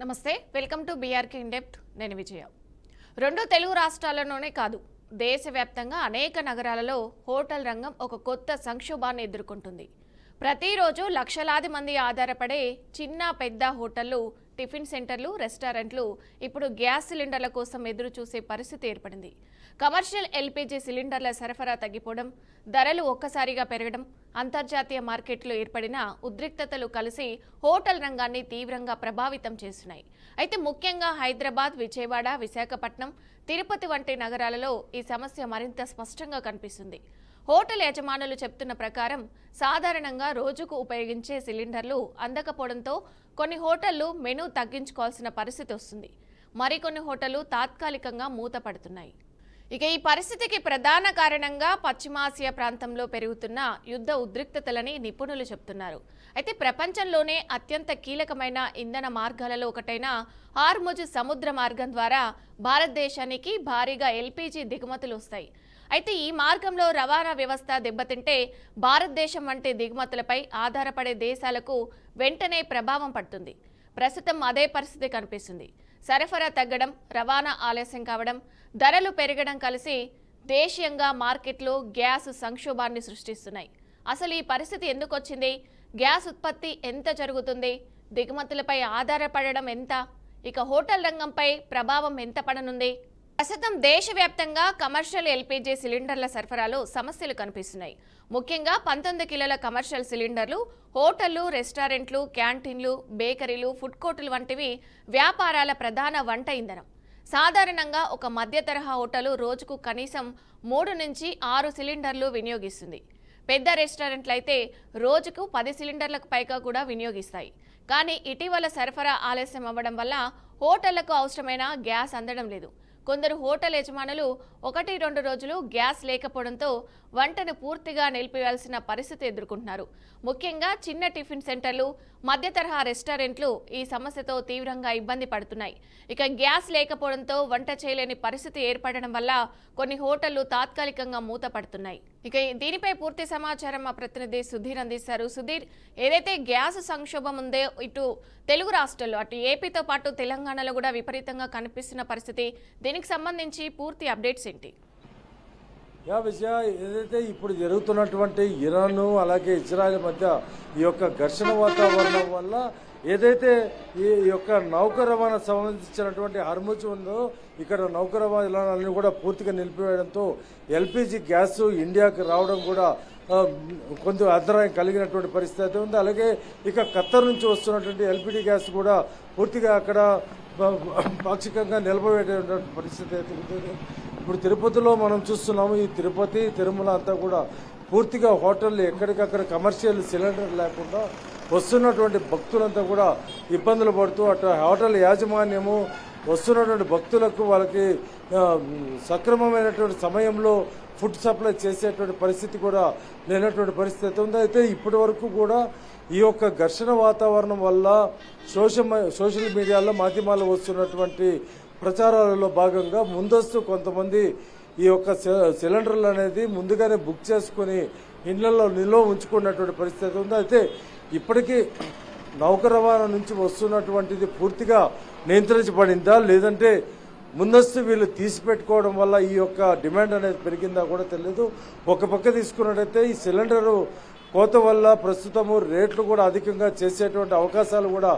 నమస్తే, welcome to BRK in depth. నేను విజయ. రెండు తెలుగు రాష్ట్రాలలోనే కాదు, దేశవ్యాప్తంగా అనేక నగరాలలో హోటల్ రంగం ఒక కొత్త సంక్షోభాన్ని ఎదుర్కొంటుంది. ప్రతిరోజు లక్షలాది మంది ఆధారపడే చిన్న పెద్ద హోటళ్లు, టిఫిన్ సెంటర్లు, రెస్టారెంట్లు ఇప్పుడు గ్యాస్ సిలిండర్ల కోసం ఎదురు చూసే పరిస్థితి ఏర్పడింది. కమర్షియల్ ఎల్పీజీ సిలిండర్ల సరఫరా తగ్గిపోవడం, ధరలు ఒక్కసారిగా పెరగడం, అంతర్జాతీయ మార్కెట్లో ఏర్పడిన ఉద్రిక్తతలు కలిసి హోటల్ రంగాన్ని తీవ్రంగా ప్రభావితం చేస్తున్నాయి. అయితే ముఖ్యంగా హైదరాబాద్, విజయవాడ, విశాఖపట్నం, తిరుపతి వంటి నగరాలలో ఈ సమస్య మరింత స్పష్టంగా కనిపిస్తుంది. హోటల్ యజమానులు చెప్తున్న ప్రకారం సాధారణంగా రోజుకు ఉపయోగించే సిలిండర్లు అందకపోవడంతో కొన్ని హోటళ్లు మెనూ తగ్గించుకోవాల్సిన పరిస్థితి వస్తుంది. మరికొన్ని హోటళ్లు తాత్కాలికంగా మూతపడుతున్నాయి. ఇక ఈ పరిస్థితికి ప్రధాన కారణంగా పశ్చిమాసియా ప్రాంతంలో పెరుగుతున్న యుద్ధ ఉద్రిక్తతలని నిపుణులు చెబుతున్నారు. అయితే ప్రపంచంలోనే అత్యంత కీలకమైన ఇంధన మార్గాలలో ఒకటైన హార్ముజ్ సముద్ర మార్గం ద్వారా భారతదేశానికి భారీగా ఎల్పీజీ దిగుమతులు వస్తాయి. అయితే ఈ మార్గంలో రవాణా వ్యవస్థ దెబ్బతింటే భారతదేశం వంటి దిగుమతులపై ఆధారపడే దేశాలకు వెంటనే ప్రభావం పడుతుంది. ప్రస్తుతం అదే పరిస్థితి కనిపిస్తుంది. సరఫరా తగ్గడం, రవాణా ఆలస్యం కావడం, ధరలు పెరగడం కలిసి దేశీయంగా మార్కెట్లో గ్యాస్ సంక్షోభాన్ని సృష్టిస్తున్నాయి. అసలు ఈ పరిస్థితి ఎందుకు వచ్చింది? గ్యాస్ ఉత్పత్తి ఎంత జరుగుతుంది? దిగుమతులపై ఆధారపడడం ఎంత? ఇక హోటల్ రంగంపై ప్రభావం ఎంత పడనుంది? ప్రస్తుతం దేశవ్యాప్తంగా కమర్షియల్ ఎల్పీజీ సిలిండర్ల సరఫరాలో సమస్యలు కనిపిస్తున్నాయి. ముఖ్యంగా 19 కిలోల కమర్షియల్ సిలిండర్లు హోటళ్లు, రెస్టారెంట్లు, క్యాంటీన్లు, బేకరీలు, ఫుడ్ కోర్టులు వంటివి వ్యాపారాల ప్రధాన వంట ఇంధనం. సాధారణంగా ఒక మధ్య తరహా హోటల్ రోజుకు కనీసం 3 నుంచి 6 సిలిండర్లు వినియోగిస్తుంది. పెద్ద రెస్టారెంట్లు అయితే రోజుకు 10 సిలిండర్లకు పైగా కూడా వినియోగిస్తాయి. కానీ ఇటీవల సరఫరా ఆలస్యం అవ్వడం వల్ల హోటళ్లకు అవసరమైన గ్యాస్ అందడం లేదు. కొందరు హోటల్ యజమానులు 1-2 రోజులు గ్యాస్ లేకపోవడంతో వంటను పూర్తిగా నిలిపివేయాల్సిన పరిస్థితి ఎదుర్కొంటున్నారు. ముఖ్యంగా చిన్న టిఫిన్ సెంటర్లు, మధ్య తరహా రెస్టారెంట్లు ఈ సమస్యతో తీవ్రంగా ఇబ్బంది పడుతున్నాయి. ఇక గ్యాస్ లేకపోవడంతో వంట చేయలేని పరిస్థితి ఏర్పడడం వల్ల కొన్ని హోటళ్లు తాత్కాలికంగా మూతపడుతున్నాయి. ఇక దీనిపై పూర్తి సమాచారం మా ప్రతినిధి సుధీర్ అందిస్తారు. సుధీర్, ఏదైతే గ్యాస్ సంక్షోభం ఉందో ఇటు తెలుగు రాష్ట్రాల్లో, అటు ఏపీతో పాటు తెలంగాణలో కూడా విపరీతంగా కనిపిస్తున్న పరిస్థితి, దీనికి సంబంధించి పూర్తి అప్డేట్స్ ఏంటి? విజయ, ఏదైతే ఇప్పుడు జరుగుతున్నటువంటి ఇరాన్ అలాగే ఇజ్రాయెల్ మధ్య ఈ యొక్క ఘర్షణ వాతావరణం వల్ల ఏదైతే ఈ యొక్క నౌక రవాణా సంబంధించినటువంటి హార్ముజ్ ఉందో, ఇక్కడ నౌక రవాణాలను కూడా పూర్తిగా నిలిపివేయడంతో ఎల్పీజీ గ్యాస్ ఇండియాకి రావడం కూడా కొంచెం అంతరాయం కలిగినటువంటి పరిస్థితి ఉంది. అలాగే ఇక ఖత్తర్ నుంచి వస్తున్నటువంటి ఎల్పీజీ గ్యాస్ కూడా పూర్తిగా అక్కడ పాక్షికంగా నిలబడేటువంటి పరిస్థితి అయితే ఉంటుంది. ఇప్పుడు తిరుపతిలో మనం చూస్తున్నాము, ఈ తిరుపతి, తిరుమల అంతా కూడా పూర్తిగా హోటళ్ళు ఎక్కడికక్కడ కమర్షియల్ సిలిండర్ లేకుండా వస్తున్నటువంటి భక్తులంతా కూడా ఇబ్బందులు పడుతూ అటు హోటల్ యాజమాన్యము వస్తున్నటువంటి భక్తులకు వాళ్ళకి సక్రమమైనటువంటి సమయంలో ఫుడ్ సప్లై చేసేటువంటి పరిస్థితి కూడా లేనటువంటి పరిస్థితి ఉంది. అయితే ఇప్పటి వరకు కూడా ఈ యొక్క ఘర్షణ వాతావరణం వల్ల సోషల్ మీడియాలో, మాధ్యమాల్లో వస్తున్నటువంటి ప్రచారాలలో భాగంగా ముందస్తు కొంతమంది ఈ యొక్క సిలిండర్లు అనేది ముందుగానే బుక్ చేసుకుని ఇళ్లలో నిల్వ ఉంచుకున్నటువంటి పరిస్థితి ఉంది. అయితే ఇప్పటికీ నౌక రవాణా నుంచి వస్తున్నటువంటిది పూర్తిగా నియంత్రించబడిందా, లేదంటే ముందస్తు వీళ్ళు తీసిపెట్టుకోవడం వల్ల ఈ యొక్క డిమాండ్ అనేది పెరిగిందా కూడా తెలియదు. ఒక పక్క తీసుకున్నట్టయితే ఈ సిలిండరు కోత వల్ల ప్రస్తుతము రేట్లు కూడా అధికంగా చేసేటువంటి అవకాశాలు కూడా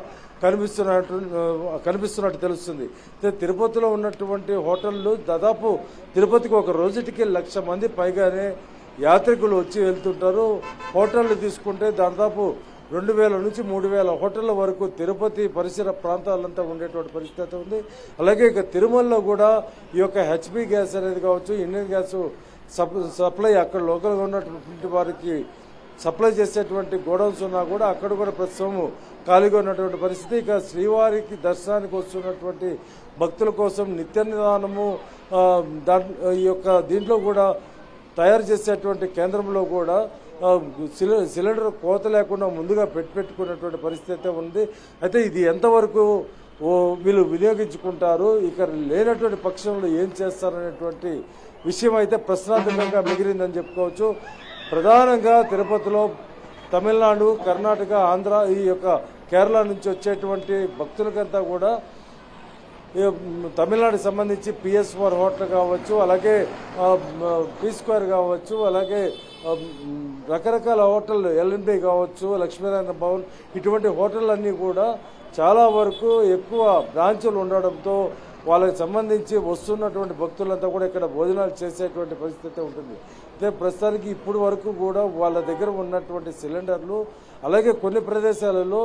కనిపిస్తున్నట్టు తెలుస్తుంది. తిరుపతిలో ఉన్నటువంటి హోటళ్లు దాదాపు తిరుపతికి ఒక రోజుటికి 1,00,000 మంది పైగానే యాత్రికులు వచ్చి వెళ్తుంటారు. హోటళ్లు తీసుకుంటే దాదాపు 2,000 నుంచి 3,000 హోటళ్ల వరకు తిరుపతి పరిసర ప్రాంతాలంతా ఉండేటువంటి పరిస్థితి ఉంది. అలాగే ఇక తిరుమలలో కూడా ఈ యొక్క హెచ్పి గ్యాస్ అనేది కావచ్చు, ఇండియన్ గ్యాస్ సప్లై అక్కడ లోకల్గా ఉన్నటువంటి వారికి సప్లై చేసేటువంటి గోడౌన్స్ ఉన్నా కూడా అక్కడ కూడా ప్రస్తుతం ఖాళీగా ఉన్నటువంటి పరిస్థితి. ఇక శ్రీవారికి దర్శనానికి వస్తున్నటువంటి భక్తుల కోసం నిత్య నిదానము ఈ యొక్క దీంట్లో కూడా తయారు చేసేటువంటి కేంద్రంలో కూడా సిలిండర్ కోత లేకుండా ముందుగా పెట్టుకున్నటువంటి పరిస్థితి ఉంది. అయితే ఇది ఎంతవరకు వీళ్ళు వినియోగించుకుంటారు, ఇక లేనటువంటి పక్షంలో ఏం చేస్తారనేటువంటి విషయం అయితే ప్రశ్నార్థకంగా మిగిలిందని చెప్పుకోవచ్చు. ప్రధానంగా తిరుపతిలో తమిళనాడు, కర్ణాటక, ఆంధ్ర ఈ యొక్క కేరళ నుంచి వచ్చేటువంటి భక్తులకంతా కూడా తమిళనాడుకి సంబంధించి PS4 హోటల్ కావచ్చు, అలాగే పీ స్క్వేర్ కావచ్చు, అలాగే రకరకాల హోటళ్ళు LNB కావచ్చు, లక్ష్మీనారాయణ భవన్, ఇటువంటి హోటళ్ళన్నీ కూడా చాలా వరకు ఎక్కువ బ్రాంచులు ఉండడంతో వాళ్ళకి సంబంధించి వస్తున్నటువంటి భక్తులంతా కూడా ఇక్కడ భోజనాలు చేసేటువంటి పరిస్థితి ఉంటుంది. అయితే ప్రస్తుతానికి ఇప్పుడు వరకు కూడా వాళ్ళ దగ్గర ఉన్నటువంటి సిలిండర్లు, అలాగే కొన్ని ప్రదేశాలలో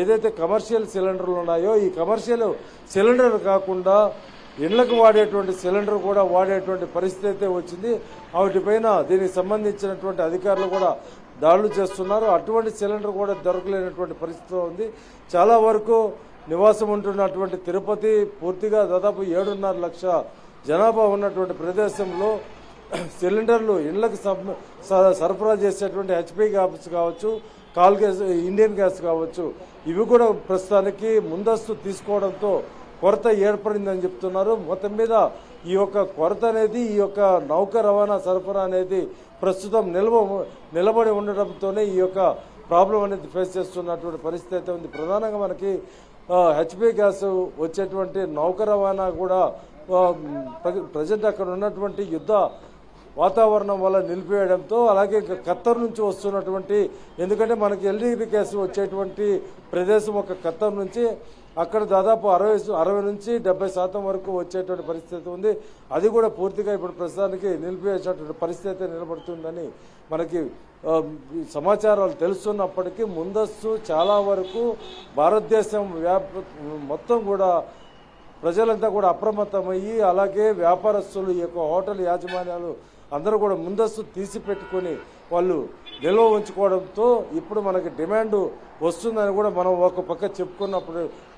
ఏదైతే కమర్షియల్ సిలిండర్లు ఉన్నాయో ఈ కమర్షియల్ సిలిండర్ కాకుండా ఇళ్లకు వాడేటువంటి సిలిండర్ కూడా వాడేటువంటి పరిస్థితి అయితే వచ్చింది. వాటిపైన దీనికి సంబంధించినటువంటి అధికారులు కూడా దాడులు చేస్తున్నారు. అటువంటి సిలిండర్ కూడా దొరకలేనటువంటి పరిస్థితి ఉంది. చాలా వరకు నివాసం ఉంటున్నటువంటి తిరుపతి పూర్తిగా దాదాపు 7.5 లక్ష జనాభా ఉన్నటువంటి ప్రదేశంలో సిలిండర్లు ఇళ్లకు సరఫరా చేసేటువంటి HP గ్యాస్ కావచ్చు, కాల్ గ్యాస్, ఇండియన్ గ్యాస్ కావచ్చు, ఇవి కూడా ప్రస్తుతానికి ముందస్తు తీసుకోవడంతో కొరత ఏర్పడిందని చెప్తున్నారు. మొత్తం మీద ఈ యొక్క కొరత అనేది, ఈ యొక్క నౌక రవాణా సరఫరా అనేది ప్రస్తుతం నిలబడి ఉండడంతోనే ఈ యొక్క ప్రాబ్లం అనేది ఫేస్ చేస్తున్నటువంటి పరిస్థితి అయితే ఉంది. ప్రధానంగా మనకి HP గ్యాస్ వచ్చేటువంటి నౌక రవాణా కూడా ప్రజెంట్ అక్కడ ఉన్నటువంటి యుద్ధ వాతావరణం వల్ల నిలిపివేయడంతో, అలాగే ఖత్తర్ నుంచి వస్తున్నటువంటి, ఎందుకంటే మనకి LNG గ్యాస్ వచ్చేటువంటి ప్రదేశం ఒక ఖత్తర్ నుంచి, అక్కడ దాదాపు 60 నుంచి 70% వరకు వచ్చేటువంటి పరిస్థితి ఉంది. అది కూడా పూర్తిగా ఇప్పుడు ప్రస్తుతానికి నిలిపివేసేటువంటి పరిస్థితి నిలబడుతుందని మనకి సమాచారాలు తెలుస్తున్నప్పటికీ ముందస్తు చాలా వరకు భారతదేశం మొత్తం కూడా ప్రజలంతా కూడా అప్రమత్తమయ్యి, అలాగే వ్యాపారస్తులు, ఈ యొక్క హోటల్ యాజమాన్యాలు అందరూ కూడా ముందస్తు తీసి పెట్టుకొని వాళ్ళు నిల్వ ఉంచుకోవడంతో ఇప్పుడు మనకి డిమాండ్ వస్తుందని కూడా మనం ఒక పక్క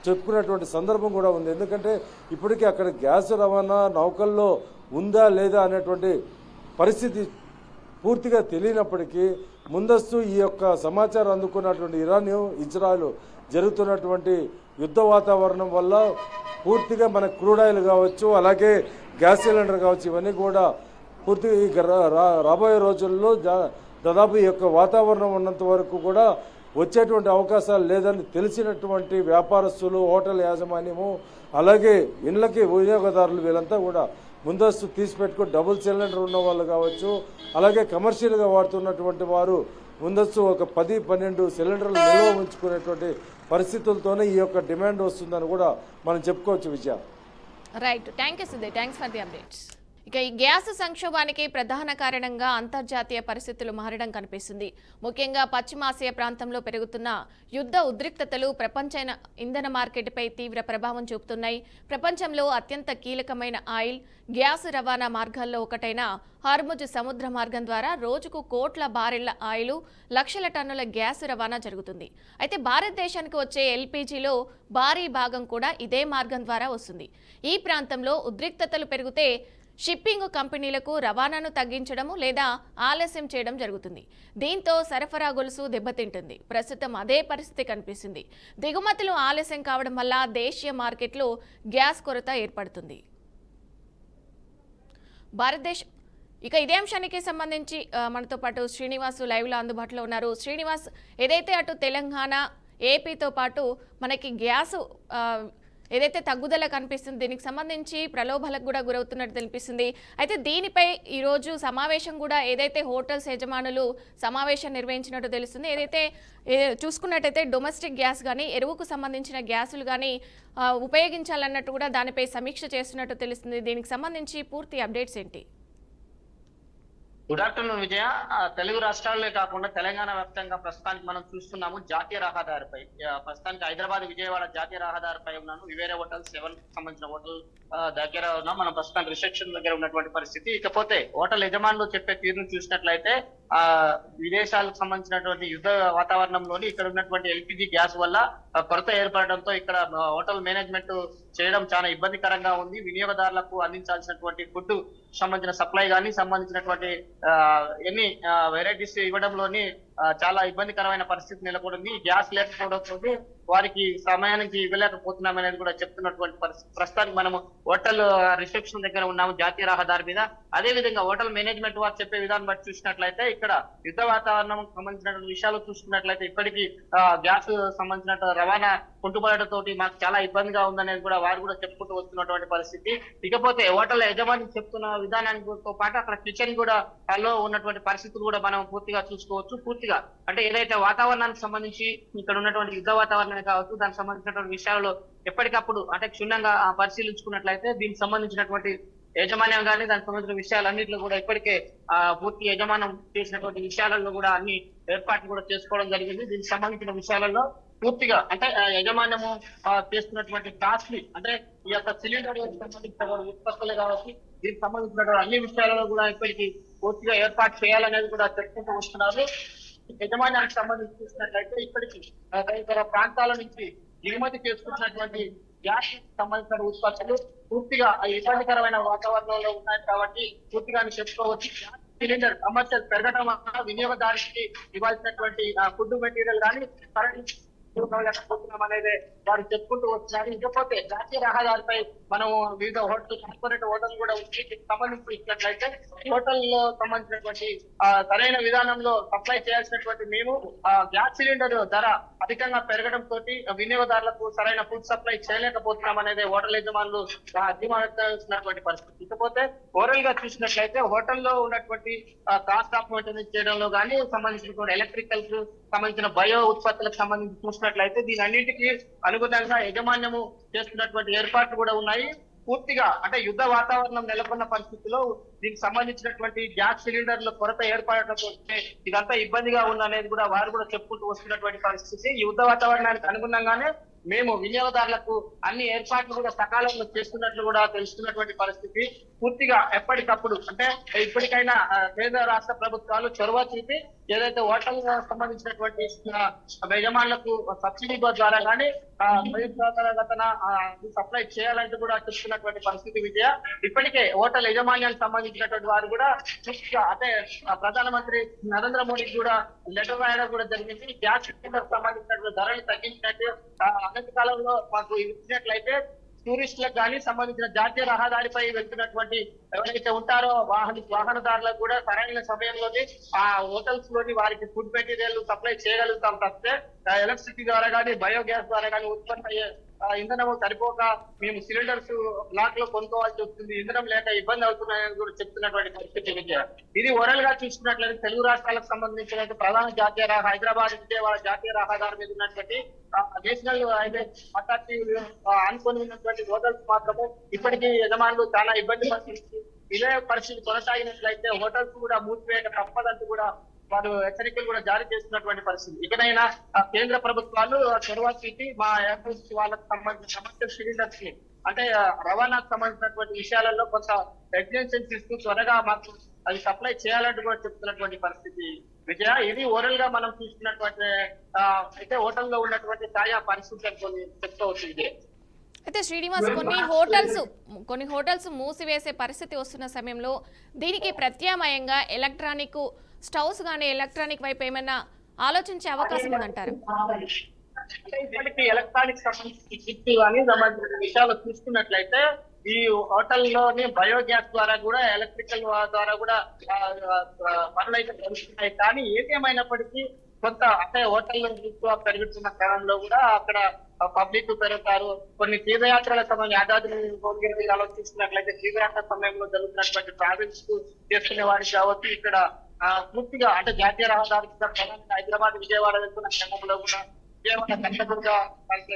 చెప్పుకున్నటువంటి సందర్భం కూడా ఉంది. ఎందుకంటే ఇప్పటికీ అక్కడ గ్యాస్ రవాణా నౌకల్లో ఉందా లేదా అనేటువంటి పరిస్థితి పూర్తిగా తెలియనప్పటికీ ముందస్తు ఈ యొక్క సమాచారం అందుకున్నటువంటి ఇజ్రాయెల్ జరుగుతున్నటువంటి యుద్ధ వాతావరణం వల్ల పూర్తిగా మన క్రూడ్ ఆయిల్ కావచ్చు, అలాగే గ్యాస్ సిలిండర్ కావచ్చు, ఇవన్నీ కూడా పూర్తిగా రాబోయే రోజుల్లో దాదాపు ఈ యొక్క వాతావరణం ఉన్నంత వరకు కూడా వచ్చేటువంటి అవకాశాలు లేదని తెలిసినటువంటి వ్యాపారస్తులు, హోటల్ యాజమాన్యము, అలాగే ఇండ్లకి వినియోగదారులు వీళ్ళంతా కూడా ముందస్తు తీసి పెట్టుకుని డబుల్ సిలిండర్ ఉన్న వాళ్ళు కావచ్చు, అలాగే కమర్షియల్గా వాడుతున్నటువంటి వారు ముందస్తు ఒక 10-12 సిలిండర్లు నిల్వ ఉంచుకునేటువంటి పరిస్థితులతోనే ఈ యొక్క డిమాండ్ వస్తుందని కూడా మనం చెప్పుకోవచ్చు. Vijaya, right, thank you Sudheer, thanks for the updates. ఇక ఈ గ్యాస్ సంక్షోభానికి ప్రధాన కారణంగా అంతర్జాతీయ పరిస్థితులు మారడం కనిపిస్తుంది. ముఖ్యంగా పశ్చిమాసియా ప్రాంతంలో పెరుగుతున్న యుద్ధ ఉద్రిక్తతలు ప్రపంచ ఇంధన మార్కెట్పై తీవ్ర ప్రభావం చూపుతున్నాయి. ప్రపంచంలో అత్యంత కీలకమైన ఆయిల్, గ్యాస్ రవాణా మార్గాల్లో ఒకటైన హార్ముజ్ సముద్ర మార్గం ద్వారా రోజుకు కోట్ల బారెళ్ల ఆయిల్, లక్షల టన్నుల గ్యాస్ రవాణా జరుగుతుంది. అయితే భారతదేశానికి వచ్చే LPGలో భారీ భాగం కూడా ఇదే మార్గం ద్వారా వస్తుంది. ఈ ప్రాంతంలో ఉద్రిక్తతలు పెరిగితే షిప్పింగ్ కంపెనీలకు రవాణాను తగ్గించడం లేదా ఆలస్యం చేయడం జరుగుతుంది. దీంతో సరఫరా గొలుసు దెబ్బతింటుంది. ప్రస్తుతం అదే పరిస్థితి కనిపిస్తుంది. దిగుమతులు ఆలస్యం కావడం వల్ల దేశీయ మార్కెట్లో గ్యాస్ కొరత ఏర్పడుతుంది. భారతదేశం ఇక ఇదే అంశానికి సంబంధించి మనతో పాటు శ్రీనివాస్ లైవ్లో అందుబాటులో ఉన్నారు. శ్రీనివాస్, ఏదైతే అటు తెలంగాణ, ఏపీతో పాటు మనకి గ్యాస్ ఏదైతే తగ్గుదల కనిపిస్తుంది, దీనికి సంబంధించి ప్రలోభాలకు కూడా గురవుతున్నట్టు తెలిపిస్తుంది. అయితే దీనిపై ఈరోజు సమావేశం కూడా, ఏదైతే హోటల్స్ యజమానులు సమావేశం నిర్వహించినట్టు తెలుస్తుంది. ఏదైతే చూసుకున్నట్టయితే డొమెస్టిక్ గ్యాస్ కానీ, ఎరువుకు సంబంధించిన గ్యాసులు కానీ ఉపయోగించాలన్నట్టు కూడా దానిపై సమీక్ష చేస్తున్నట్టు తెలుస్తుంది. దీనికి సంబంధించి పూర్తి అప్డేట్స్ ఏంటి? గుడ్ ఆఫ్టర్నూన్ విజయ. తెలుగు రాష్ట్రాలే కాకుండా తెలంగాణ వ్యాప్తంగా ప్రస్తుతానికి మనం చూస్తున్నాము జాతీయ రహదారిపై. ప్రస్తుతానికి హైదరాబాద్ విజయవాడ జాతీయ రహదారిపై ఉన్నాను. వివేరా హోటల్ 7 సంబంధించిన హోటల్ దగ్గర ఉన్నాం. మనం ప్రస్తుతానికి రిసెప్షన్ దగ్గర ఉన్నటువంటి పరిస్థితి. ఇకపోతే హోటల్ యజమానులు చెప్పే తీరును చూసినట్లయితే విదేశాలకు సంబంధించినటువంటి యుద్ధ వాతావరణంలోని ఇక్కడ ఉన్నటువంటి LPG గ్యాస్ వల్ల కొరత ఏర్పడడంతో ఇక్కడ హోటల్ మేనేజ్మెంట్ చేయడం చాలా ఇబ్బందికరంగా ఉంది. వినియోగదారులకు అందించాల్సినటువంటి ఫుడ్ సంబంధించిన సప్లై కానీ, సంబంధించినటువంటి ఎన్ని వెరైటీస్ ఇవ్వడంలోని చాలా ఇబ్బందికరమైన పరిస్థితి నెలకొంది. ఈ గ్యాస్ లేకపోవడంతో వారికి సమయానికి ఇవ్వలేకపోతున్నాం అనేది కూడా చెప్తున్నటువంటి పరిస్థితి. ప్రస్తుతానికి మనము హోటల్ రిసెప్షన్ దగ్గర ఉన్నాము జాతీయ రహదారి మీద. అదే విధంగా హోటల్ మేనేజ్మెంట్ వారు చెప్పే విధానం బట్టి చూసినట్లయితే ఇక్కడ యుద్ధ వాతావరణం సంబంధించినటువంటి విషయాలు చూసుకున్నట్లయితే ఇప్పటికీ గ్యాస్ సంబంధించిన రవాణా కుంటుపడటంతోటి మాకు చాలా ఇబ్బందిగా ఉందనేది కూడా వారు కూడా చెప్పుకుంటూ వస్తున్నటువంటి పరిస్థితి. ఇకపోతే హోటల్ యజమాని చెప్తున్న విధానానితో పాటు అక్కడ కిచెన్ కూడా లో ఉన్నటువంటి పరిస్థితులు కూడా మనం పూర్తిగా చూసుకోవచ్చు. పూర్తిగా అంటే ఏదైతే వాతావరణానికి సంబంధించి ఇక్కడ ఉన్నటువంటి యుద్ధ వాతావరణమే కావచ్చు దానికి సంబంధించినటువంటి విషయాల్లో ఎప్పటికప్పుడు అంటే క్షుణ్ణంగా పరిశీలించుకున్నట్లయితే దీనికి సంబంధించినటువంటి యాజమాన్యం కానీ దానికి సంబంధించిన విషయాలన్నింటిలో కూడా ఇప్పటికే పూర్తి యజమానం చేసినటువంటి విషయాలలో కూడా అన్ని ఏర్పాట్లు కూడా చేసుకోవడం జరిగింది. దీనికి సంబంధించిన విషయాలలో పూర్తిగా అంటే యజమాన్యము చేస్తున్నటువంటి కాస్ట్లీ అంటే ఈ యొక్క సిలిండర్ సంబంధించిన ఉత్పత్తులు కావచ్చు దీనికి సంబంధించినటువంటి అన్ని విషయాలలో కూడా ఇప్పటికీ పూర్తిగా ఏర్పాటు చేయాలనేది కూడా చెప్పుకుంటూ వస్తున్నారు. యజమాన్యానికి సంబంధించి చూసినట్లయితే ఇప్పటికీ తదితర ప్రాంతాల నుంచి దిగుమతి చేసుకుంటున్నటువంటి గ్యాస్ సంబంధించిన ఉత్పత్తులు పూర్తిగా ఇబ్బందికరమైన వాతావరణంలో ఉన్నాయి కాబట్టి పూర్తిగా చెప్పుకోవచ్చు. గ్యాస్ సిలిండర్ కమర్షియల్ పెరగడం వల్ల వినియోగదారునికి ఇవ్వాల్సినటువంటి ఫుడ్ మెటీరియల్ కానీ కరెంట్ అనేది వారు చెప్పుకుంటూ వస్తున్నారు. ఇకపోతే జాతీయ రహదారిపై మనం వివిధ కార్పొరేట్ హోటల్ కూడా సంబంధించి ఇచ్చినట్లయితే హోటల్లో సంబంధించినటువంటి సరైన విధానంలో సప్లై చేయాల్సినటువంటి మేము గ్యాస్ సిలిండర్ ధర అధికంగా పెరగడం తోటి వినియోగదారులకు సరైన ఫుడ్ సప్లై చేయలేకపోతున్నాం అనేది హోటల్ యజమానులు ధీమానటువంటి పరిస్థితి. ఇకపోతే ఓవరాల్ గా చూసినట్లయితే హోటల్లో ఉన్నటువంటి కాస్ట్ ఆఫ్ మెయింటెనెన్స్ చేయడంలో కానీ సంబంధించిన ఎలక్ట్రికల్ కు సంబంధించిన బయో ఉత్పత్తులకు సంబంధించి చూసినట్లయితే దీని అన్నింటికి అనుగుణంగా యజమాన్యము చేస్తున్నటువంటి ఏర్పాట్లు కూడా ఉన్నాయి. పూర్తిగా అంటే యుద్ధ వాతావరణం నెలకొన్న పరిస్థితిలో దీనికి సంబంధించినటువంటి గ్యాస్ సిలిండర్ల కొరత ఏర్పడటంతో ఇదంతా ఇబ్బందిగా ఉందనేది కూడా వారు కూడా చెప్పుకుంటూ వస్తున్నటువంటి పరిస్థితి. ఈ యుద్ధ వాతావరణానికి అనుగుణంగానే మేము వినియోగదారులకు అన్ని ఏర్పాట్లు కూడా సకాలంలో చేస్తున్నట్లు కూడా తెలుస్తున్నటువంటి పరిస్థితి. పూర్తిగా ఎప్పటికప్పుడు అంటే ఇప్పటికైనా కేంద్ర రాష్ట్ర ప్రభుత్వాలు చొరవ చూపి ఏదైతే హోటల్ సంబంధించినటువంటి యజమానులకు సబ్సిడీ ద్వారా కానీ సప్లై చేయాలంటూ కూడా చెప్తున్నటువంటి పరిస్థితి విజయ. ఇప్పటికే హోటల్ యజమాన్యానికి సంబంధించినటువంటి వారు కూడా అంటే ప్రధానమంత్రి నరేంద్ర మోడీకి కూడా లెటర్ రాయడం కూడా జరిగింది. గ్యాస్ సిలిండర్ సంబంధించినటువంటి ధరలు తగ్గించినట్టు అనంత కాలంలో మాకు ఇచ్చినట్లయితే టూరిస్టులకు కానీ సంబంధించిన జాతీయ రహదారిపై వెళ్తున్నటువంటి ఎవరైతే ఉంటారో వాహనదారులకు కూడా సరైన సమయంలోనే ఆ హోటల్స్ లోని వారికి ఫుడ్ మెటీరియల్ సప్లై చేయగలుగుతాం తప్పితే ఎలక్ట్రిసిటీ ద్వారా కానీ బయోగ్యాస్ ద్వారా కానీ ఉత్పత్తి అయ్యే ఇంధనం సరిపోక మేము సిలిండర్స్ బ్లాక్ లో కొనుక్కోవాల్సి వస్తుంది, ఇంధనం లేక ఇబ్బంది అవుతున్నాయని కూడా చెప్తున్నటువంటి పరిస్థితి విజయ. ఇది ఓవరాల్ గా చూసుకున్నట్లయితే తెలుగు రాష్ట్రాలకు సంబంధించిన ప్రధాన జాతీయ హైదరాబాద్ విజయవాడ జాతీయ రహదారి మీద ఉన్నటువంటి నేషనల్ హైవే అథారిటీ అనుకుని ఉన్నటువంటి హోటల్స్ మాత్రము ఇప్పటికీ యజమానులు చాలా ఇబ్బంది పడుతుంది. ఇదే పరిస్థితి కొనసాగినట్లయితే హోటల్స్ కూడా మూసివేయక తప్పదంటూ కూడా వారు హెచ్చరికలు కూడా జారీ చేస్తున్నటువంటి పరిస్థితి. ఇకనైనా కేంద్ర ప్రభుత్వాలు చొరవ చూపి మా ఎయిర్పోర్ట్స్ వాళ్ళకి సంబంధించిన కమర్షియల్ సిలిండర్స్ ని అంటే రవాణాకు సంబంధించినటువంటి విషయాలలో కొంత ఎగ్జెన్షన్స్ ఇస్తూ త్వరగా మాకు అది సప్లై చేయాలంటూ కూడా చెప్తున్నటువంటి పరిస్థితి విజయ. ఇది ఓవరాల్ గా మనం చూసుకున్నటువంటి అయితే హోటల్లో ఉన్నటువంటి తాజా పరిస్థితి అనుకొని చెప్తవచ్చు విజయ్. అయితే శ్రీనివాస్ కొన్ని హోటల్స్ మూసివేసే పరిస్థితి వస్తున్న సమయంలో దీనికి ప్రత్యామ్నాయంగా ఎలక్ట్రానిక్ స్టవ్స్ కానీ ఎలక్ట్రానిక్ వైపు ఏమైనా ఆలోచించే అవకాశం ఉందంటారు? అంటే ఇప్పటికీ ఎలక్ట్రానిక్ సంబంధించిన విషయాలు చూసుకున్నట్లయితే ఈ హోటల్లోని బయోగ్యాస్ ద్వారా కూడా ఎలక్ట్రికల్ ద్వారా కూడా పనులు అయితే జరుగుతున్నాయి. కానీ ఏదేమైనప్పటికీ కొంత అంటే హోటల్లో ఎక్కువ పెరుగుతున్న క్రమంలో కూడా అక్కడ పబ్లిక్ పెరుగుతారు. కొన్ని తీర్థయాత్రల సమయం యాదాద్రి భువనగిరి ఆలోచిస్తున్నట్లయితే తీర్థయాత్ర సమయంలో జరుగుతున్నటువంటి ట్రావెల్స్ చేసుకునే వారికి కావచ్చు ఇక్కడ పూర్తిగా అంటే జాతీయ రహదారి ప్రధానంగా హైదరాబాద్ విజయవాడ వెళ్తున్న క్రమంలో కూడా విజయవాడ కట్టకుండా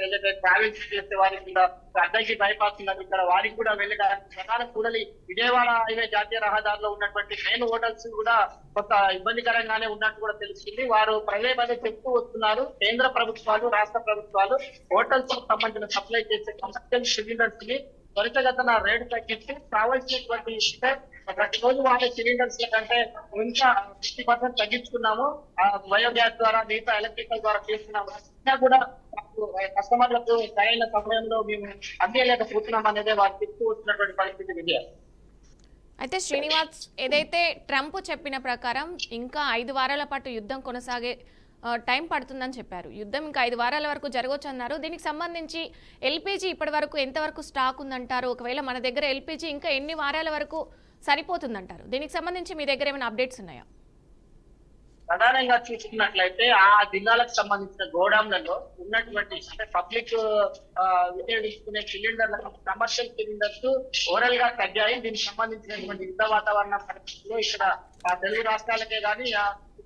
ఏదైతే ట్రావెల్స్ చేసే వారికి కూడా అద్దెకి బైపాస్ ఉన్నది ఇక్కడ వారికి కూడా వెళ్ళి ప్రధాన కూడలి విజయవాడ హైవే జాతీయ రహదారిలో ఉన్నటువంటి మెయిన్ హోటల్స్ కూడా కొంత ఇబ్బందికరంగానే ఉన్నట్టు కూడా తెలిసింది. వారు పదే చెప్తూ వస్తున్నారు కేంద్ర ప్రభుత్వాలు రాష్ట్ర ప్రభుత్వాలు హోటల్స్ కు సంబంధించిన సప్లై చేసే కమర్షియల్ సిలిండర్స్ ని త్వరితగతిన రేటు తగ్గించి కావాల్సినటువంటి ప్రతిరోజు వాడే సిలిండర్స్ కంటే ఇంకా 50% తగ్గించుకున్నాము. బయోగ్యాస్ ద్వారా మిగతా ఎలక్ట్రికల్ ద్వారా చేస్తున్నాము కూడా కస్టమర్లకు సరైన సమయంలో మేము అందేలేకపోతున్నాం అనేది వారు చెప్తూ వస్తున్నటువంటి పరిస్థితి విజయ. అయితే శ్రీనివాస్, ఏదైతే ట్రంప్ చెప్పిన ప్రకారం ఇంకా 5 వారాల పాటు యుద్ధం కొనసాగే టైం పడుతుందని చెప్పారు. యుద్ధం ఇంకా 5 వారాల వరకు జరగవచ్చు అన్నారు. దీనికి సంబంధించి ఎల్పీజీ ఇప్పటి వరకు ఎంతవరకు స్టాక్ ఉందంటారు? ఒకవేళ మన దగ్గర ఎల్పీజీ ఇంకా ఎన్ని వారాల వరకు సరిపోతుందంటారు? దీనికి సంబంధించి మీ దగ్గర ఏమైనా అప్డేట్స్ ఉన్నాయా? ప్రధానంగా చూసుకున్నట్లయితే ఆ జిల్లాలకు సంబంధించిన గోడాంలలో ఉన్నటువంటి అంటే పబ్లిక్ వినియోగించుకునే సిలిండర్ల కమర్షియల్ సిలిండర్స్ ఓవరాల్ గా తగ్గాయి. దీనికి సంబంధించినటువంటి యుద్ధ వాతావరణ పరిస్థితుల్లో ఇక్కడ తెలుగు రాష్ట్రాలకే కానీ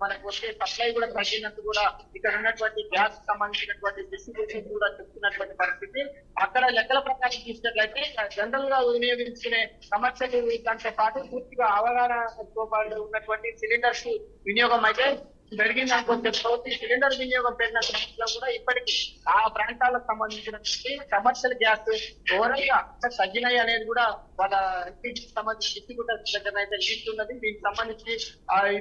మనకు వచ్చే సప్లై కూడా తగ్గినట్టు కూడా ఇక్కడ ఉన్నటువంటి గ్యాస్ సంబంధించినటువంటి డిస్ట్రిబ్యూషన్ కూడా చెప్తున్నటువంటి పరిస్థితి. అక్కడ లెక్కల ప్రకారం చూసినట్లయితే జనరల్ గా వినియోగించుకునే కమర్షియల్ దాంతో పాటు పూర్తిగా అవగాహనతో పాటు ఉన్నటువంటి సిలిండర్స్ వినియోగం అయితే పెరిగింది అనుకోవచ్చు. సిలిండర్ వినియోగం పెరిగిన క్రమంలో కూడా ఇప్పటికీ ఆ ప్రాంతాలకు సంబంధించినటువంటి కమర్షియల్ గ్యాస్ ఓవరాల్ గా తగ్గినాయి అనేది కూడా వాళ్ళ ఎల్పీజీకి సంబంధించి డిస్ట్రిబ్యూటర్స్ దగ్గర అయితే లీస్ట్ ఉన్నది. దీనికి సంబంధించి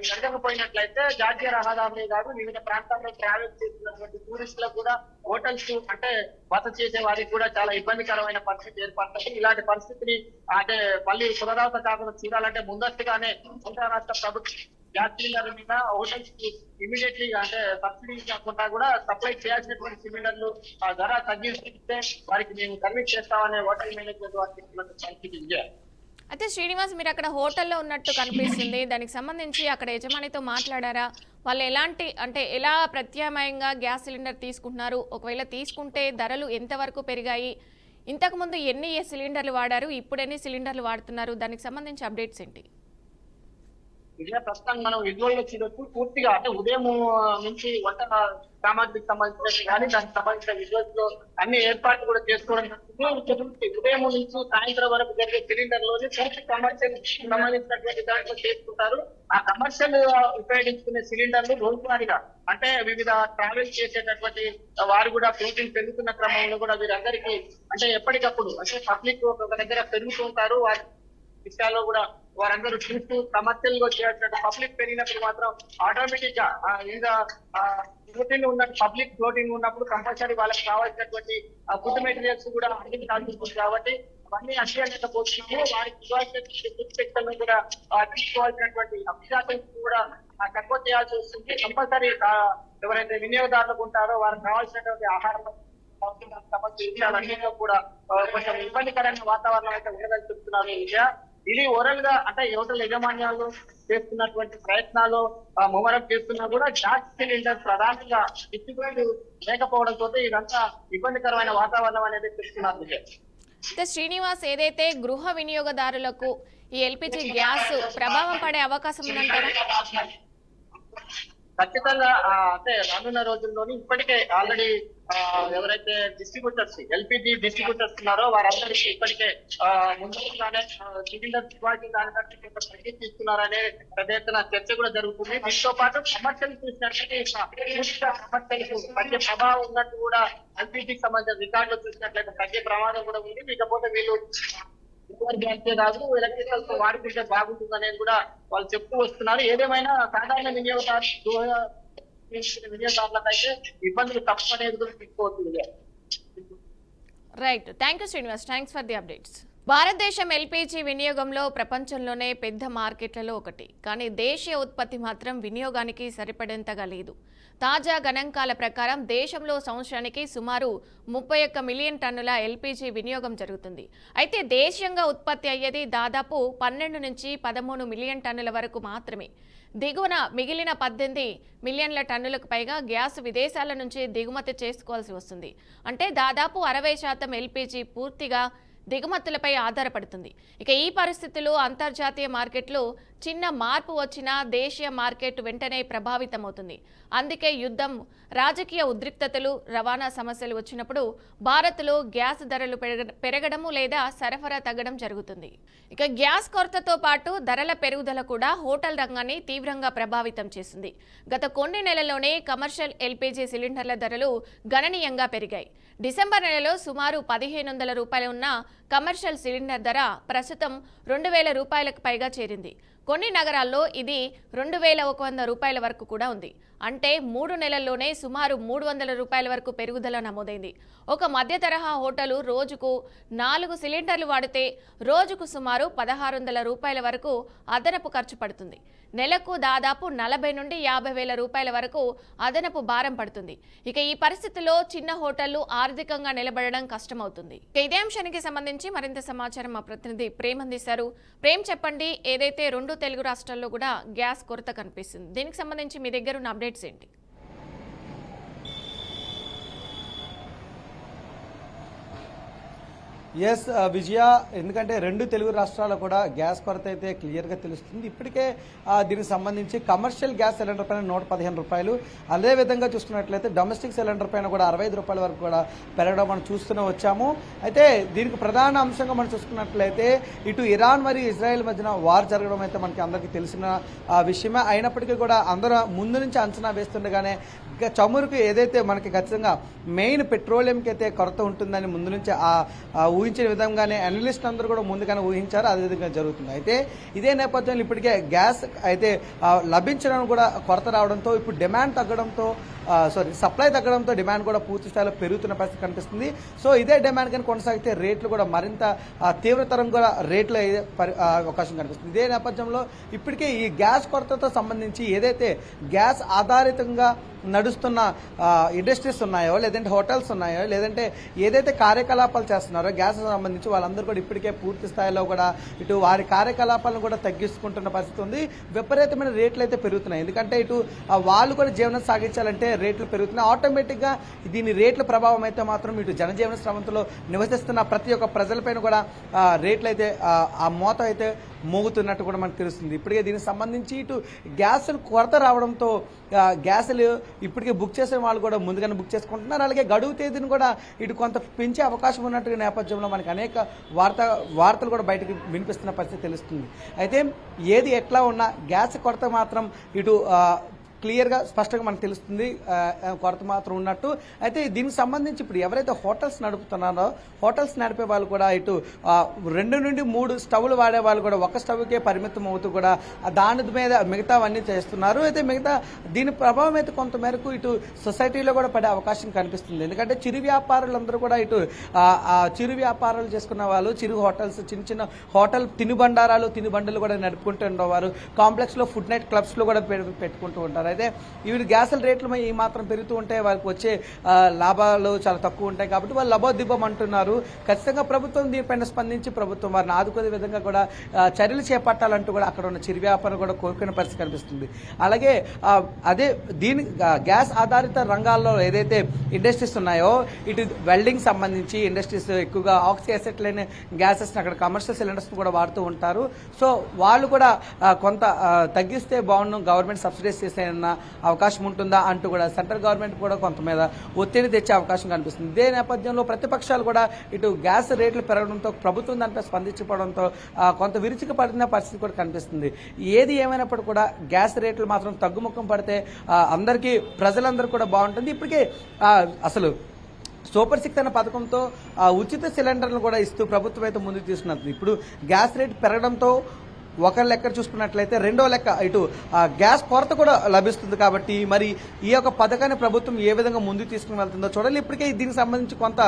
జరగకపోయినట్లయితే జాతీయ రహదారులే కాదు వివిధ ప్రాంతాల్లో ట్రావెల్ చేస్తున్నటువంటి టూరిస్టులకు కూడా హోటల్స్ అంటే బస చేసే వారికి కూడా చాలా ఇబ్బందికరమైన పరిస్థితి ఏర్పడుతుంది. ఇలాంటి పరిస్థితిని అంటే మళ్ళీ పునరావృత కాకుండా చూడాలంటే ముందస్తుగానే కేంద్ర రాష్ట్ర ప్రభుత్వం గ్యాస్ సిలిండర్ మీద హోటల్స్ కి ఇమీడియట్లీ అంటే సబ్సిడీ కాకుండా కూడా సప్లై చేయాల్సినటువంటి సిలిండర్లు ధర తగ్గిస్తే వారికి మేము సర్వీస్ చేస్తామనే హోటల్ మేనేజ్మెంట్ వారికి పరిస్థితి. అయితే శ్రీనివాస్, మీరు అక్కడ హోటల్లో ఉన్నట్టు కనిపిస్తుంది. దానికి సంబంధించి అక్కడ యజమానితో మాట్లాడారా? వాళ్ళు ఎలాంటి అంటే ఎలా ప్రత్యామ్నాయంగా గ్యాస్ సిలిండర్ తీసుకుంటున్నారు? ఒకవేళ తీసుకుంటే ధరలు ఎంతవరకు పెరిగాయి? ఇంతకుముందు ఎన్ని సిలిండర్లు వాడారు, ఇప్పుడు ఎన్ని సిలిండర్లు వాడుతున్నారు? దానికి సంబంధించి అప్డేట్స్ ఏంటి? ఇదే ప్రస్తుతం మనం విజువల్ చూడొచ్చు. పూర్తిగా అంటే ఉదయం నుంచి వంట సామాగ్రికి సంబంధించిన కానీ దానికి సంబంధించిన విజువల్స్ లో అన్ని ఏర్పాట్లు కూడా చేసుకోవడం జరుగుతుంది. ఉదయం నుంచి సాయంత్రం వరకు జరిగే సిలిండర్ లోని పూర్తి కమర్షియల్ సంబంధించినటువంటి దాంట్లో చేసుకుంటారు. ఆ కమర్షియల్ ఉపయోగించుకునే సిలిండర్లు రోజువారీగా అంటే వివిధ ట్రావెల్ చేసేటటువంటి వారు కూడా ఫ్లోటింగ్ పెరుగుతున్న క్రమంలో కూడా వీరందరికీ అంటే ఎప్పటికప్పుడు అంటే పబ్లిక్ ఒక దగ్గర పెరుగుతుంటారు. వారి విషయాల్లో కూడా వారందరూ చూస్తూ కమర్షియల్ గా చేయాల్సిన పబ్లిక్ పెరిగినప్పుడు మాత్రం ఆటోమేటిక్ గా ఇంకా ఫ్లోటింగ్ ఉన్న పబ్లిక్ ఫ్లోటింగ్ ఉన్నప్పుడు కంపల్సరీ వాళ్ళకి కావాల్సినటువంటి ఫుడ్ మెటీరియల్స్ కూడా అందించాల్సి ఉంటుంది. కాబట్టి అవన్నీ అందించకపోతున్నాము. వారికి ఇవ్వాల్సినటువంటి కూడా తీసుకోవాల్సినటువంటి అంశాలను కూడా తక్కువ చేయాల్సి వస్తుంది. కంపల్సరీ ఎవరైతే వినియోగదారులకు ఉంటారో వారికి కావాల్సినటువంటి ఆహారం విషయాలన్నింటిలో కూడా కొంచెం ఇబ్బందికరమైన వాతావరణం అయితే ఉండదని చెప్తున్నారు. ఇది ఓవరాల్ గా అంటే హోటల్ యజమాన్యాలు చేస్తున్నటువంటి ప్రయత్నాలు ముమ్మరం చేస్తున్నా కూడా గ్యాస్ సిలిండర్ ప్రధానంగా డిస్ట్రిబ్యూట్ లేకపోవడంతో ఇదంతా ఇబ్బందికరమైన వాతావరణం అనేది చెప్తున్నారు. శ్రీనివాస్, ఏదైతే గృహ వినియోగదారులకు ఈ ఎల్పిజి గ్యాస్ ప్రభావం పడే అవకాశం ఉందంటారా? ఖచ్చితంగా అంటే రానున్న రోజుల్లోని ఇప్పటికే ఆల్రెడీ ఎవరైతే డిస్ట్రిబ్యూటర్స్ ఎల్పిజి డిస్ట్రిబ్యూటర్స్ ఉన్నారో వారందరికీ ఇప్పటికే ముందుగానే సిలిండర్ ఇవ్వాల్సిన దానికంటే కొంత తగ్గించిస్తున్నారనే పెద్ద ఎత్తున చర్చ కూడా జరుగుతుంది. దీంతో పాటు సమస్యలు చూసినట్లయితే సమస్యలకు తగ్గే ప్రభావం ఉన్నట్టు కూడా ఎల్పిజికి సంబంధించిన రికార్డులు చూసినట్లయితే తగ్గే ప్రమాదం కూడా ఉంది. ఇకపోతే వీళ్ళు కాదు ఎలక్ట్రికల్ వాడుకుంటే బాగుంటుంది అనేది కూడా వాళ్ళు చెప్తూ వస్తున్నారు. ఏదేమైనా సాధారణ వినియోగదారులకు అయితే ఇబ్బందులు తప్పనేది కూడా తీసుకోవచ్చు. Right, thank you Srinivas, thanks for the updates. భారతదేశం ఎల్పీజీ వినియోగంలో ప్రపంచంలోనే పెద్ద మార్కెట్లలో ఒకటి. కానీ దేశీయ ఉత్పత్తి మాత్రం వినియోగానికి సరిపడేంతగా లేదు. తాజా గణాంకాల ప్రకారం దేశంలో సంవత్సరానికి సుమారు 31 మిలియన్ టన్నుల ఎల్పీజీ వినియోగం జరుగుతుంది. అయితే దేశీయంగా ఉత్పత్తి అయ్యేది దాదాపు 12 నుంచి 13 మిలియన్ టన్నుల వరకు మాత్రమే. దిగువన మిగిలిన 18 మిలియన్ల టన్నులకు పైగా గ్యాస్ విదేశాల నుంచి దిగుమతి చేసుకోవాల్సి వస్తుంది. అంటే దాదాపు 60% ఎల్పీజీ పూర్తిగా దిగుమతులపై ఆధారపడుతుంది. ఇక ఈ పరిస్థితుల్లో అంతర్జాతీయ మార్కెట్లో చిన్న మార్పు వచ్చినా దేశీయ మార్కెట్ వెంటనే ప్రభావితమవుతుంది. అందుకే యుద్ధం, రాజకీయ ఉద్రిక్తతలు, రవాణా సమస్యలు వచ్చినప్పుడు భారత్లో గ్యాస్ ధరలు పెరగడము లేదా సరఫరా తగ్గడం జరుగుతుంది. ఇక గ్యాస్ కొరతతో పాటు ధరల పెరుగుదల కూడా హోటల్ రంగాన్ని తీవ్రంగా ప్రభావితం చేసింది. గత కొన్ని నెలల్లోనే కమర్షియల్ ఎల్పీజీ సిలిండర్ల ధరలు గణనీయంగా పెరిగాయి. డిసెంబర్ నెలలో సుమారు 1500 రూపాయలు ఉన్న కమర్షియల్ సిలిండర్ ధర ప్రస్తుతం 2000 రూపాయలకు పైగా చేరింది. కొన్ని నగరాల్లో ఇది 2100 రూపాయల వరకు కూడా ఉంది. అంటే 3 నెలల్లోనే సుమారు 300 రూపాయల వరకు పెరుగుదల నమోదైంది. ఒక మధ్య తరహా హోటలు రోజుకు 4 సిలిండర్లు వాడితే రోజుకు సుమారు 1,600 రూపాయల వరకు అదనపు ఖర్చు పడుతుంది. నెలకు దాదాపు 40 నుండి 50 వేల రూపాయల వరకు అదనపు భారం పడుతుంది. ఇక ఈ పరిస్థితిలో చిన్న హోటళ్లు ఆర్థికంగా నిలబడడం కష్టమవుతుంది. ఇదే అంశానికి సంబంధించి మరింత సమాచారం మా ప్రతినిధి ప్రేమ్ అందిస్తారు. ప్రేమ్, చెప్పండి, ఏదైతే 2 తెలుగు రాష్ట్రాల్లో కూడా గ్యాస్ కొరత కనిపిస్తుంది, దీనికి సంబంధించి మీ దగ్గర ఉన్న అప్డేట్స్ ఏంటి? ఎస్ విజయ, ఎందుకంటే 2 తెలుగు రాష్ట్రాల్లో కూడా గ్యాస్ కొరత అయితే క్లియర్గా తెలుస్తుంది. ఇప్పటికే దీనికి సంబంధించి కమర్షియల్ గ్యాస్ సిలిండర్ పైన 115 రూపాయలు, అదేవిధంగా చూసుకున్నట్లయితే డొమెస్టిక్ సిలిండర్ పైన కూడా 65 రూపాయల వరకు కూడా పెరగడం మనం చూస్తూనే వచ్చాము. అయితే దీనికి ప్రధాన అంశంగా మనం చూసుకున్నట్లయితే ఇటు ఇరాన్ మరియు ఇజ్రాయెల్ మధ్యన వార్ జరగడం అయితే మనకి అందరికీ తెలిసిన విషయమే. అయినప్పటికీ కూడా అందరూ ముందు నుంచి అంచనా వేస్తుండగానే చమురుకు ఏదైతే మనకి ఖచ్చితంగా మెయిన్ పెట్రోలియంకి అయితే కొరత ఉంటుందని ముందు నుంచి ఊహించిన విధంగానే అనలిస్ట్ అందరూ కూడా ముందుగానే ఊహించారు. అదేవిధంగా జరుగుతుంది. అయితే ఇదే నేపథ్యంలో ఇప్పటికే గ్యాస్ అయితే లభించడం కూడా కొరత రావడంతో ఇప్పుడు డిమాండ్ తగ్గడంతో సప్లై తగ్గడంతో డిమాండ్ కూడా పూర్తి స్థాయిలో పెరుగుతున్న పరిస్థితి కనిపిస్తుంది. సో ఇదే డిమాండ్ కానీ కొనసాగితే రేట్లు కూడా మరింత తీవ్రతరం కూడా రేట్లు అయ్యే అవకాశం కనిపిస్తుంది. ఇదే నేపథ్యంలో ఇప్పటికే ఈ గ్యాస్ కొరతతో సంబంధించి ఏదైతే గ్యాస్ ఆధారితంగా నడుస్తున్న ఇండస్ట్రీస్ ఉన్నాయో, లేదంటే హోటల్స్ ఉన్నాయో, లేదంటే ఏదైతే కార్యకలాపాలు చేస్తున్నారో గ్యాస్ సంబంధించి వాళ్ళందరూ కూడా ఇప్పటికే పూర్తి స్థాయిలో కూడా ఇటు వారి కార్యకలాపాలను కూడా తగ్గించుకుంటున్న పరిస్థితి ఉంది. విపరీతమైన రేట్లు అయితే పెరుగుతున్నాయి. ఎందుకంటే ఇటు వాళ్ళు కూడా జీవనం సాగించాలంటే రేట్లు పెరుగుతున్నాయి. ఆటోమేటిక్గా దీని రేట్ల ప్రభావం అయితే మాత్రం ఇటు జనజీవన స్రవంతిలో నివసిస్తున్న ప్రతి ఒక్క ప్రజలపైన కూడా రేట్లు అయితే ఆ మోత అయితే మోగుతున్నట్టు కూడా మనకు తెలుస్తుంది. ఇప్పటికే దీనికి సంబంధించి ఇటు గ్యాసులు కొరత రావడంతో గ్యాసులు ఇప్పటికే బుక్ చేసే వాళ్ళు కూడా ముందుగానే బుక్ చేసుకుంటున్నారు. అలాగే గడువు తేదీని కూడా ఇటు కొంత పెంచే అవకాశం ఉన్నట్టు నేపథ్యంలో మనకి అనేక వార్తలు కూడా బయటకు వినిపిస్తున్న పరిస్థితి తెలుస్తుంది. అయితే ఏది ఎట్లా ఉన్నా గ్యాస్ కొరత మాత్రం ఇటు క్లియర్గా స్పష్టంగా మనకు తెలుస్తుంది కొరత మాత్రం ఉన్నట్టు. అయితే దీనికి సంబంధించి ఇప్పుడు ఎవరైతే హోటల్స్ నడుపుతున్నారో హోటల్స్ నడిపే వాళ్ళు కూడా ఇటు 2 నుండి 3 స్టవ్లు వాడే వాళ్ళు కూడా ఒక స్టవ్కే పరిమితం అవుతూ కూడా దాని మీద మిగతావన్నీ చేస్తున్నారు. అయితే మిగతా దీని ప్రభావం అయితే కొంతమేరకు ఇటు సొసైటీలో కూడా పడే అవకాశం కనిపిస్తుంది. ఎందుకంటే చిరు వ్యాపారులందరూ కూడా ఇటు చిరు వ్యాపారాలు చేసుకున్న వాళ్ళు చిరు హోటల్స్ చిన్న హోటల్ తినుబండలు కూడా నడుపుకుంటూ ఉండేవారు. కాంప్లెక్స్లో ఫుడ్ నైట్ క్లబ్స్లో కూడా పెట్టుకుంటూ ఉంటారు. అయితే ఇవి గ్యాసుల రేట్లు ఈ మాత్రం పెరుగుతూ ఉంటే వాళ్ళకి వచ్చే లాభాలు చాలా తక్కువ ఉంటాయి. కాబట్టి వాళ్ళు లబోదిబ్బం అంటున్నారు. ఖచ్చితంగా ప్రభుత్వం దీనిపైన స్పందించి ప్రభుత్వం వారిని ఆదుకునే విధంగా కూడా చర్యలు చేపట్టాలంటూ కూడా అక్కడ ఉన్న చిరు వ్యాపారం కూడా కోరుకునే పరిస్థితి కనిపిస్తుంది. అలాగే అదే గ్యాస్ ఆధారిత రంగాల్లో ఏదైతే ఇండస్ట్రీస్ ఉన్నాయో ఇటు వెల్డింగ్ సంబంధించి ఇండస్ట్రీస్ ఎక్కువగా ఆక్సిఎసెట్ లేని గ్యాసెస్ అక్కడ కమర్షియల్ సిలిండర్స్ కూడా వాడుతూ ఉంటారు. సో వాళ్ళు కూడా కొంత తగ్గిస్తే బాగుండు, గవర్నమెంట్ సబ్సిడైజ్ చేసే అవకాశం ఉంటుందా అంటూ కూడా సెంట్రల్ గవర్నమెంట్ కూడా కొంత మీద ఒత్తిడి తెచ్చే అవకాశం కనిపిస్తుంది. ఇదే నేపథ్యంలో ప్రతిపక్షాలు కూడా ఇటు గ్యాస్ రేట్లు పెరగడంతో ప్రభుత్వం దానిపై స్పందించడంతో కొంత విరుచిక పడిన పరిస్థితి కూడా కనిపిస్తుంది. ఏది ఏమైనప్పటికీ కూడా గ్యాస్ రేట్లు మాత్రం తగ్గుముఖం పడితే అందరికీ ప్రజలందరూ కూడా బాగుంటుంది. ఇప్పటికే అసలు సూపర్ 6 అనే పథకంతో ఉచిత సిలిండర్లను కూడా ఇస్తూ ప్రభుత్వం అయితే ముందుకు తీసుకున్నది. ఇప్పుడు గ్యాస్ రేట్ పెరగడంతో ఒక లెక్క చూసుకున్నట్లయితే రెండో లెక్క ఇటు గ్యాస్ కొరత కూడా లభిస్తుంది. కాబట్టి మరి ఈ యొక్క పథకాన్ని ప్రభుత్వం ఏ విధంగా ముందుకు తీసుకుని వెళ్తుందో చూడాలి. ఇప్పటికే దీనికి సంబంధించి కొంత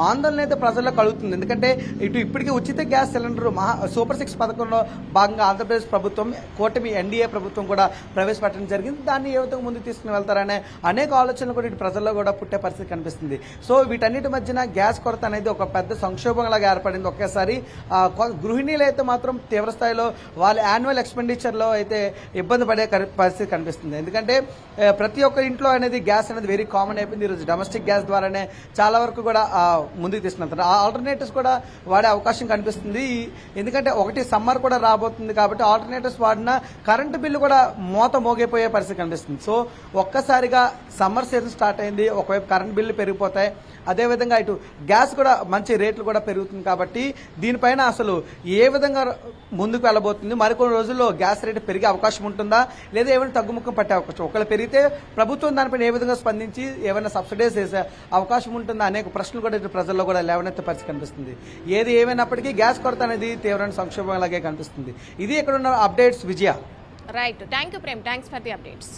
ఆందోళన అయితే ప్రజల్లో కలుగుతుంది. ఎందుకంటే ఇటు ఇప్పటికే ఉచిత గ్యాస్ సిలిండర్ సూపర్ 6 పథకంలో భాగంగా ఆంధ్రప్రదేశ్ ప్రభుత్వం కూటమి ఎన్డీఏ ప్రభుత్వం కూడా ప్రవేశపెట్టడం జరిగింది. దాన్ని ఏ విధంగా ముందుకు తీసుకుని వెళ్తారనే అనేక ఆలోచనలు కూడా ఇటు ప్రజల్లో కూడా పుట్టే పరిస్థితి కనిపిస్తుంది. సో వీటన్నిటి మధ్యన గ్యాస్ కొరత అనేది ఒక పెద్ద సంక్షోభంలాగా ఏర్పడింది. ఒకేసారి గృహిణీలు అయితే మాత్రం తీవ్ర స్థాయిలో వాళ్ళ యాన్యువల్ ఎక్స్పెండిచర్లో అయితే ఇబ్బంది పడే పరిస్థితి కనిపిస్తుంది. ఎందుకంటే ప్రతి ఒక్క ఇంట్లో అనేది గ్యాస్ అనేది వెరీ కామన్ అయిపోయింది. ఈరోజు డొమెస్టిక్ గ్యాస్ ద్వారానే చాలా వరకు కూడా ముందుకు తీసుకున్నారు. ఆ ఆల్టర్నేటివ్స్ కూడా వాడే అవకాశం కనిపిస్తుంది. ఎందుకంటే ఒకటి సమ్మర్ కూడా రాబోతుంది కాబట్టి ఆల్టర్నేటివ్స్ వాడిన కరెంటు బిల్లు కూడా మోగిపోయే పరిస్థితి కనిపిస్తుంది. సో ఒక్కసారిగా సమ్మర్ సీజన్ స్టార్ట్ అయింది, ఒకవైపు కరెంట్ బిల్లు పెరిగిపోతాయి, అదేవిధంగా ఇటు గ్యాస్ కూడా మంచి రేట్లు కూడా పెరుగుతుంది. కాబట్టి దీనిపైన అసలు ఏ విధంగా ముందుకు వెళ్ళబోతుంది, మరికొన్ని రోజుల్లో గ్యాస్ రేటు పెరిగే అవకాశం ఉంటుందా లేదా ఏమైనా తగ్గుముఖం పట్టే అవకాశం, ఒకవేళ పెరిగితే ప్రభుత్వం దానిపైన ఏ విధంగా స్పందించి ఏమైనా సబ్సిడైజ్ చేసే అవకాశం ఉంటుందా అనేక ప్రశ్నలు కూడా ఇటు ప్రజల్లో కూడా లేవనెత్తే పరిస్థితి కనిపిస్తుంది. ఏది ఏమైనప్పటికీ గ్యాస్ కొరత అనేది తీవ్రమైన సంక్షోభం లాగే కనిపిస్తుంది. ఇది ఇక్కడ ఉన్న updates. Vijaya. Right, thank you Prem, thanks for the updates.